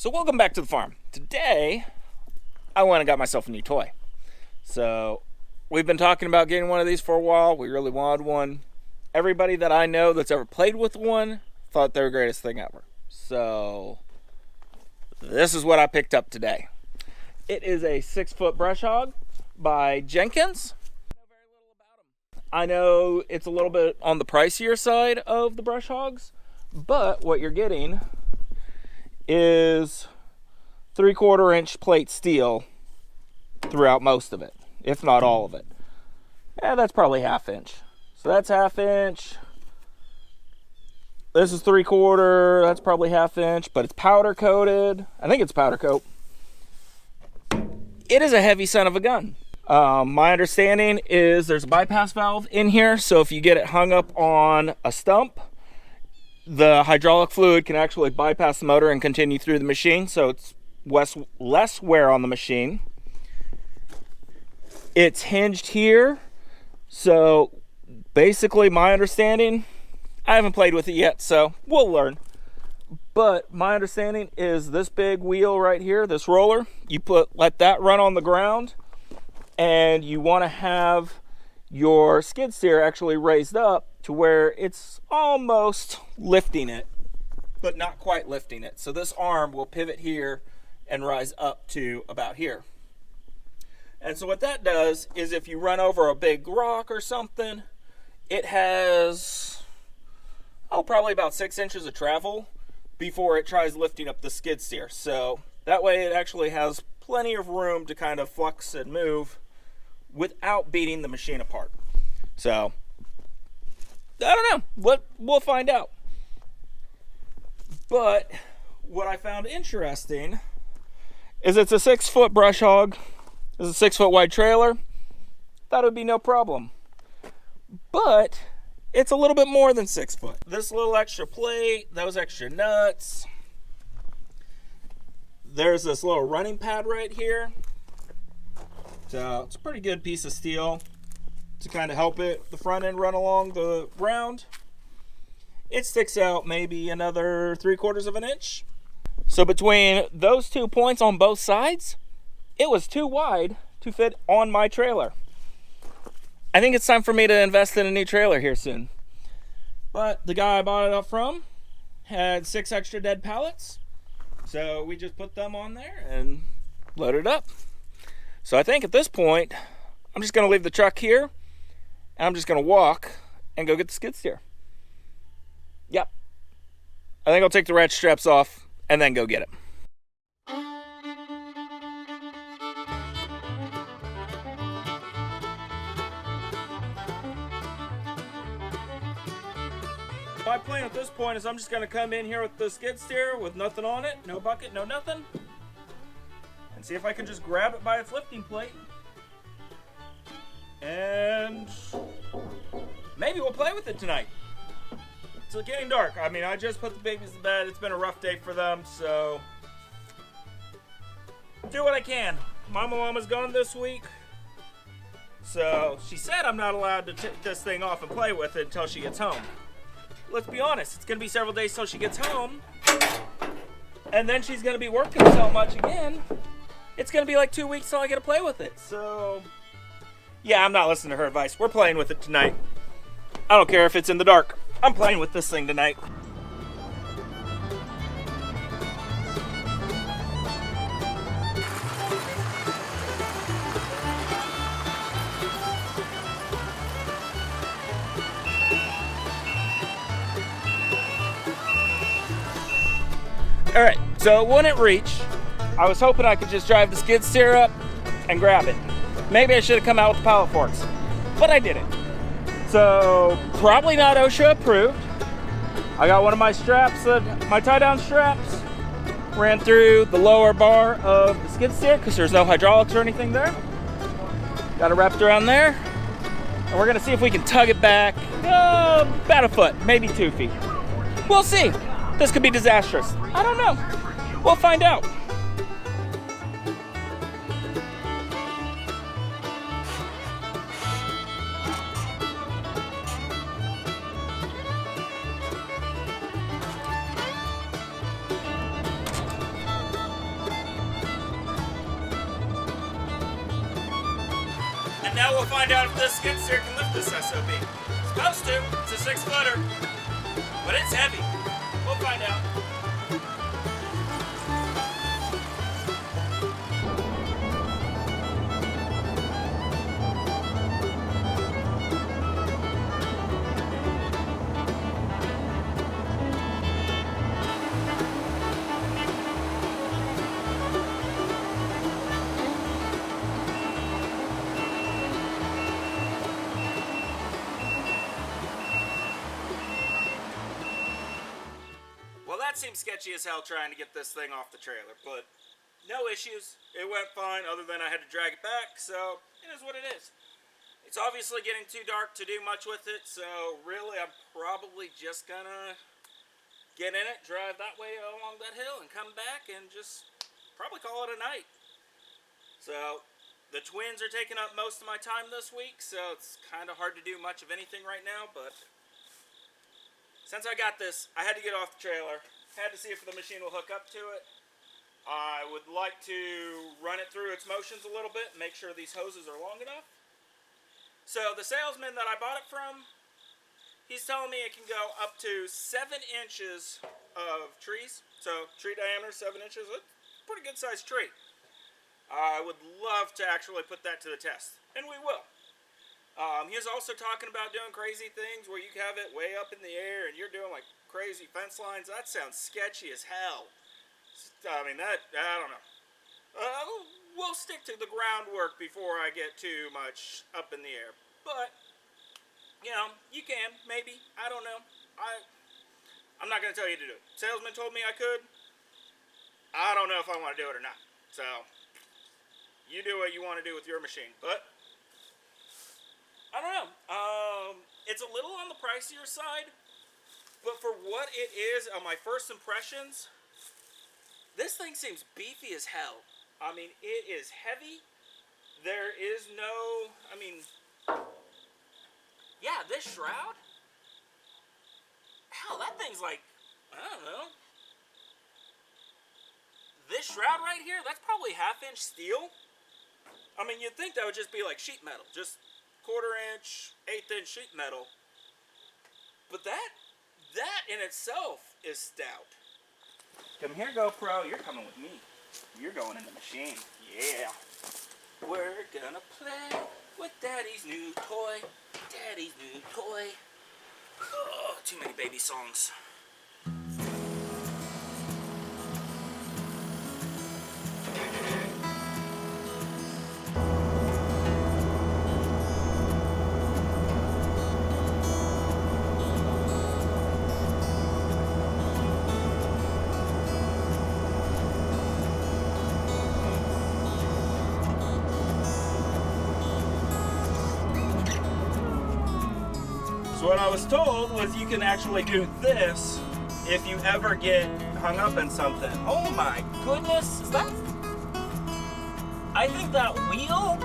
So welcome back to the farm. Today, I went and got myself a new toy. So we've been talking about getting one of these for a while. We really wanted one. Everybody that I know that's ever played with one thought they were the greatest thing ever. So this is what I picked up today. It is a 6-foot brush hog by Jenkins. I know it's a little bit on the pricier side of the brush hogs, but what you're getting is 3/4 inch plate steel throughout most of it, if not all of it. Yeah, that's probably 1/2 inch. So that's 1/2 inch. This is 3/4. That's probably 1/2 inch, but it's powder coated. I think it's powder coat. It is a heavy son of a gun. My understanding is there's a bypass valve in here, so if you get it hung up on a stump, the hydraulic fluid can actually bypass the motor and continue through the machine, so it's less wear on the machine. It's hinged here, so basically my understanding, I haven't played with it yet, so we'll learn. But my understanding is this big wheel right here, this roller, you let that run on the ground, and you want to have your skid steer actually raised up to where it's almost lifting it, but not quite lifting it. So this arm will pivot here and rise up to about here. And so what that does is if you run over a big rock or something, it has, probably about 6 inches of travel before it tries lifting up the skid steer. So that way it actually has plenty of room to kind of flux and move without beating the machine apart. So I don't know, we'll find out. But what I found interesting is it's a 6-foot brush hog. It's a 6-foot wide trailer. That would be no problem. But it's a little bit more than 6 foot. This little extra plate, those extra nuts. There's this little running pad right here. So it's a pretty good piece of steel to kind of help the front end run along the ground. It sticks out maybe another 3/4 of an inch. So between those 2 points on both sides, it was too wide to fit on my trailer. I think it's time for me to invest in a new trailer here soon. But the guy I bought it up from had 6 extra dead pallets. So we just put them on there and loaded it up. So I think at this point, I'm just going to leave the truck here, and I'm just going to walk and go get the skid steer. Yep. I think I'll take the ratchet straps off and then go get it. My plan at this point is I'm just going to come in here with the skid steer with nothing on it, no bucket, no nothing, and see if I can just grab it by its lifting plate. And maybe we'll play with it tonight. It's getting dark. I mean, I just put the babies to bed. It's been a rough day for them, so do what I can. Mama's gone this week, so she said I'm not allowed to take this thing off and play with it until she gets home. Let's be honest, it's going to be several days till she gets home, and then she's going to be working so much again, it's going to be like 2 weeks till I get to play with it. So yeah, I'm not listening to her advice. We're playing with it tonight. I don't care if it's in the dark. I'm playing with this thing tonight. All right, so it wouldn't reach. I was hoping I could just drive the skid steer up and grab it. Maybe I should have come out with the pallet forks, but I didn't. So probably not OSHA approved. I got one of my straps, my tie down straps, ran through the lower bar of the skid steer because there's no hydraulics or anything there. Got it wrapped around there. And we're gonna see if we can tug it back about a foot, maybe 2 feet. We'll see. This could be disastrous. I don't know. We'll find out. And now we'll find out if this skid steer can lift this SOB. It's supposed to. It's a 6-footer. But it's heavy. We'll find out. That seems sketchy as hell trying to get this thing off the trailer, but no issues. It went fine other than I had to drag it back, so it is what it is. It's obviously getting too dark to do much with it, so really I'm probably just gonna get in it, drive that way along that hill, and come back and just probably call it a night. So the twins are taking up most of my time this week, so it's kind of hard to do much of anything right now, but since I got this, I had to get off the trailer. Had to see if the machine will hook up to it. I would like to run it through its motions a little bit and make sure these hoses are long enough. So the salesman that I bought it from, he's telling me it can go up to 7 inches of trees. So tree diameter, 7 inches. It's a pretty good sized tree. I would love to actually put that to the test, and we will. He was also talking about doing crazy things where you have it way up in the air and you're doing like crazy fence lines. That sounds sketchy as hell. I mean, I don't know. We'll stick to the groundwork before I get too much up in the air. But, you know, you can, maybe. I don't know. I'm not going to tell you to do it. Salesman told me I could. I don't know if I want to do it or not. So, you do what you want to do with your machine. But I don't know. It's a little on the pricier side, but for what it is on my first impressions, this thing seems beefy as hell. I mean, it is heavy. There is no, yeah, this shroud, hell, that thing's like, I don't know. This shroud right here, that's probably 1/2 inch steel. I mean, you'd think that would just be like sheet metal, just 1/4 inch, 1/8 inch sheet metal. But that in itself is stout. Come here, GoPro. You're coming with me. You're going in the machine. Yeah. We're gonna play with Daddy's new toy. Daddy's new toy. Oh, too many baby songs. So what I was told was you can actually do this if you ever get hung up in something. Oh my goodness, is that? I think that wheel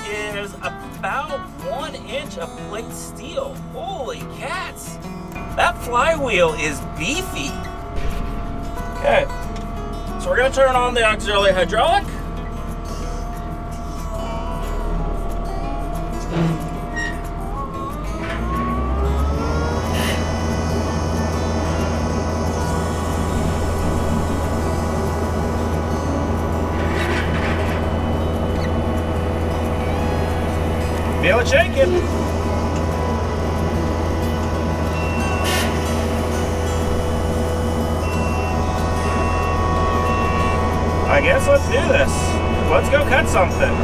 is about 1 inch of plate steel. Holy cats. That flywheel is beefy. Okay, so we're gonna turn on the auxiliary hydraulic. Feel it shaking. I guess let's do this. Let's go cut something.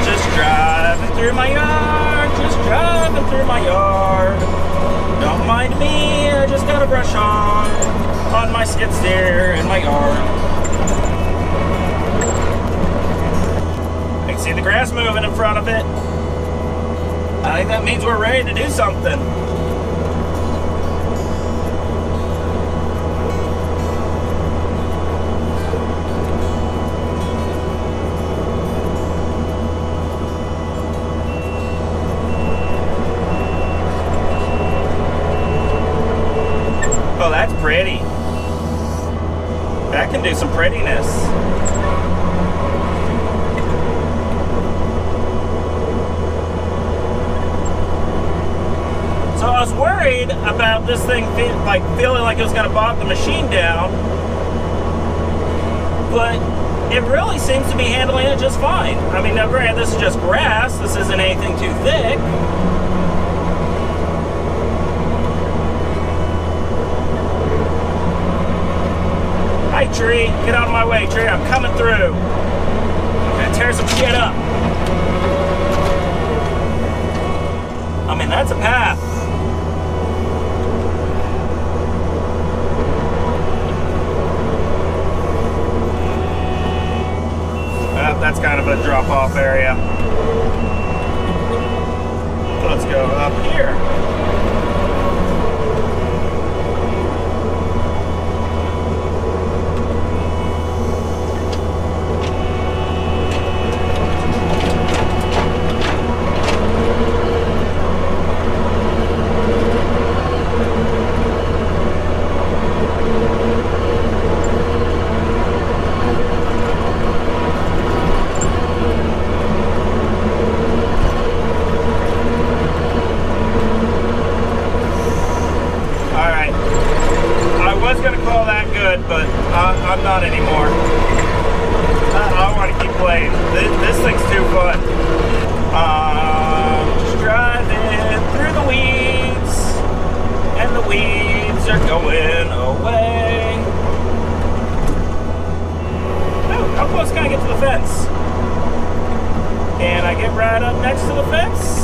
Just driving through my yard. Just driving through my yard. Don't mind me, I just got a brush on my skid steer in my yard. I can see the grass moving in front of it. I think that means we're ready to do something. Oh, that's pretty. can do some prettiness. So I was worried about this thing feeling like it was going to bog the machine down, but it really seems to be handling it just fine. I mean, now granted, this is just grass. This isn't anything too thick. Hi, tree. Get out of my way, tree. I'm coming through. I'm going to tear some shit up. I mean, that's a path. That's kind of a drop-off area. Let's go up here. But I'm not anymore. I want to keep playing. This thing's too fun. Just driving through the weeds, and the weeds are going away. Oh, how close can I get to the fence? Can I get right up next to the fence?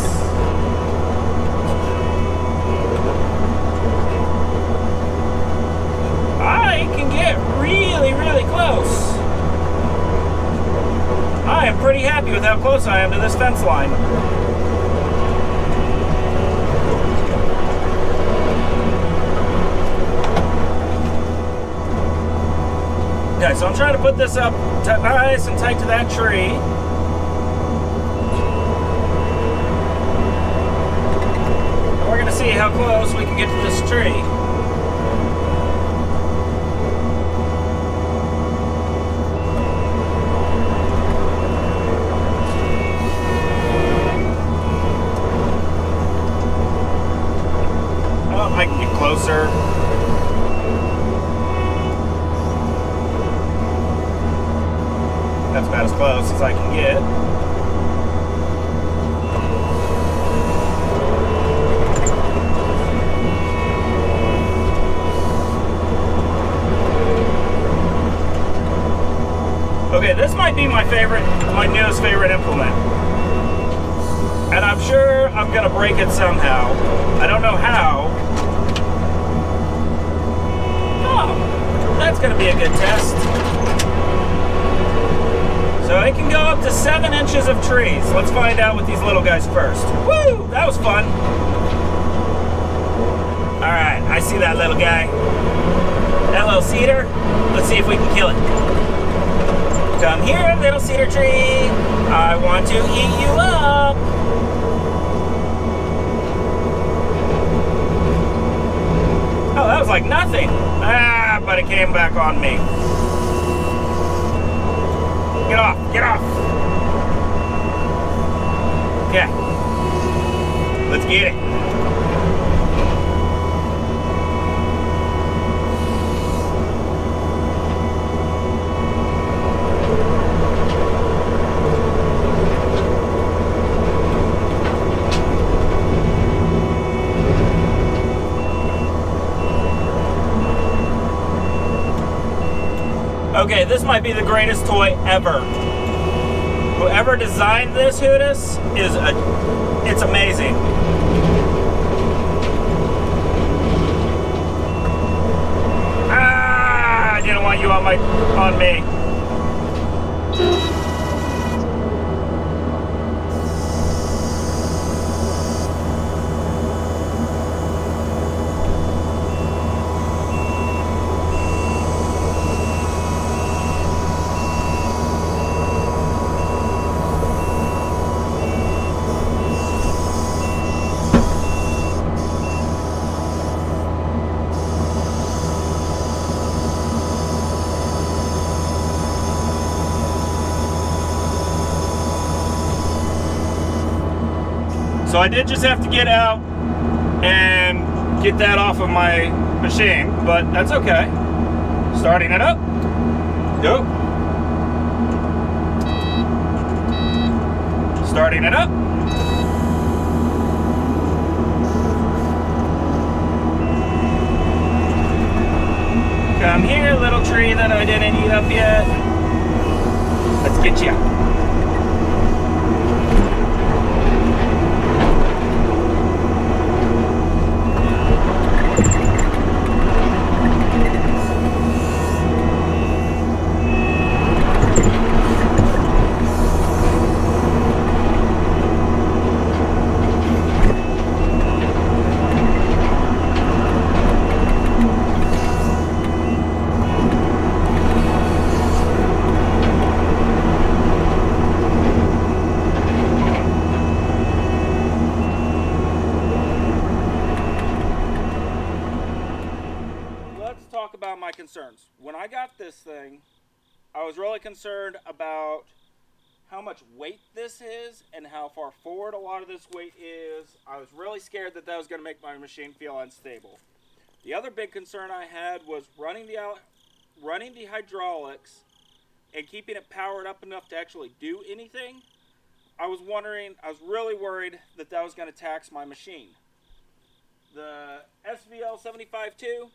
I can get really, really close. I am pretty happy with how close I am to this fence line. Okay, so I'm trying to put this up nice and tight to that tree. We're going to see how close we can get to this tree. I can get closer. That's about as close as I can get. Okay, this might be my newest favorite implement. And I'm sure I'm gonna break it somehow. I don't know how. That's going to be a good test. So it can go up to 7 inches of trees. Let's find out with these little guys first. Woo! That was fun. Alright, I see that little guy. That little cedar. Let's see if we can kill it. Come here, little cedar tree. I want to eat you up. Oh, that was like nothing. But it came back on me. Get off, get off. Okay. Let's get it. Okay, this might be the greatest toy ever. Whoever designed this Hootis it's amazing. I didn't want you on me. I did just have to get out and get that off of my machine, but that's okay. Starting it up. Go. Starting it up. Come here, little tree that I didn't eat up yet. Let's get you. About my concerns. When I got this thing, I was really concerned about how much weight this is and how far forward a lot of this weight is. I was really scared that that was going to make my machine feel unstable. The other big concern I had was running the hydraulics and keeping it powered up enough to actually do anything. I was really worried that that was going to tax my machine. The SVL 75-2,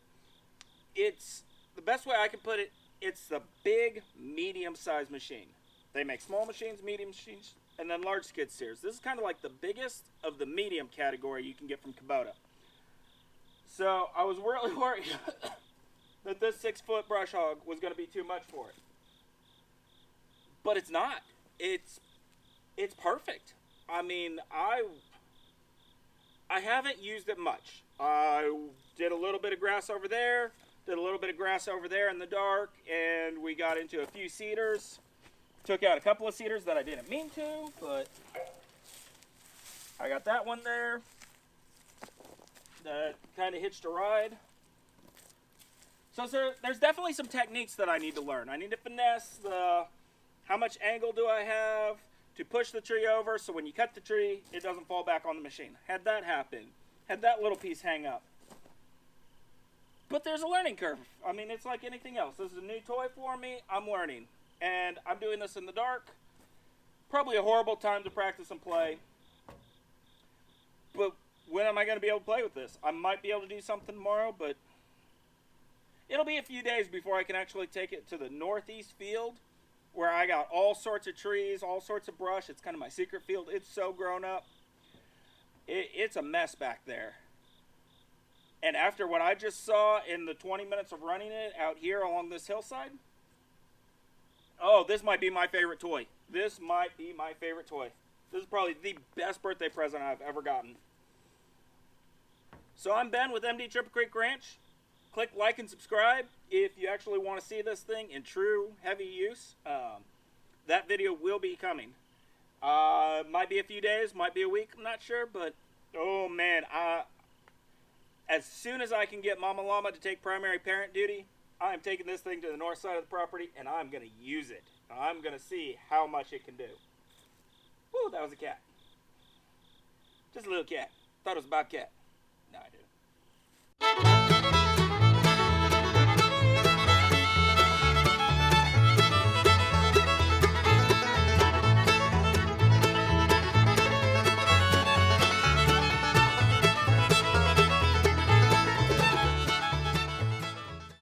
it's the best way I can put it, it's the big, medium-sized machine. They make small machines, medium machines, and then large skid steers. This is kind of like the biggest of the medium category you can get from Kubota. So I was really worried that this 6-foot brush hog was going to be too much for it. But it's not. It's perfect. I mean, I haven't used it much. I did a little bit of grass over there. Did a little bit of grass over there in the dark, and we got into a few cedars. Took out a couple of cedars that I didn't mean to, but I got that one there. That kind of hitched a ride. So there's definitely some techniques that I need to learn. I need to finesse how much angle do I have to push the tree over so when you cut the tree, it doesn't fall back on the machine. Had that happen. Had that little piece hang up. But there's a learning curve. I mean, it's like anything else. This is a new toy for me. I'm learning. And I'm doing this in the dark. Probably a horrible time to practice and play. But when am I going to be able to play with this? I might be able to do something tomorrow, but it'll be a few days before I can actually take it to the northeast field where I got all sorts of trees, all sorts of brush. It's kind of my secret field. It's so grown up. It's a mess back there. And after what I just saw in the 20 minutes of running it out here along this hillside, oh, this might be my favorite toy. This might be my favorite toy. This is probably the best birthday present I've ever gotten. So I'm Ben with MD Triple Creek Ranch. Click like and subscribe if you actually want to see this thing in true heavy use. That video will be coming. Might be a few days, might be a week, I'm not sure, but oh man, as soon as I can get Mama Llama to take primary parent duty, I'm taking this thing to the north side of the property and I'm going to use it. I'm going to see how much it can do. Woo, that was a cat. Just a little cat. Thought it was a bobcat. No, I didn't.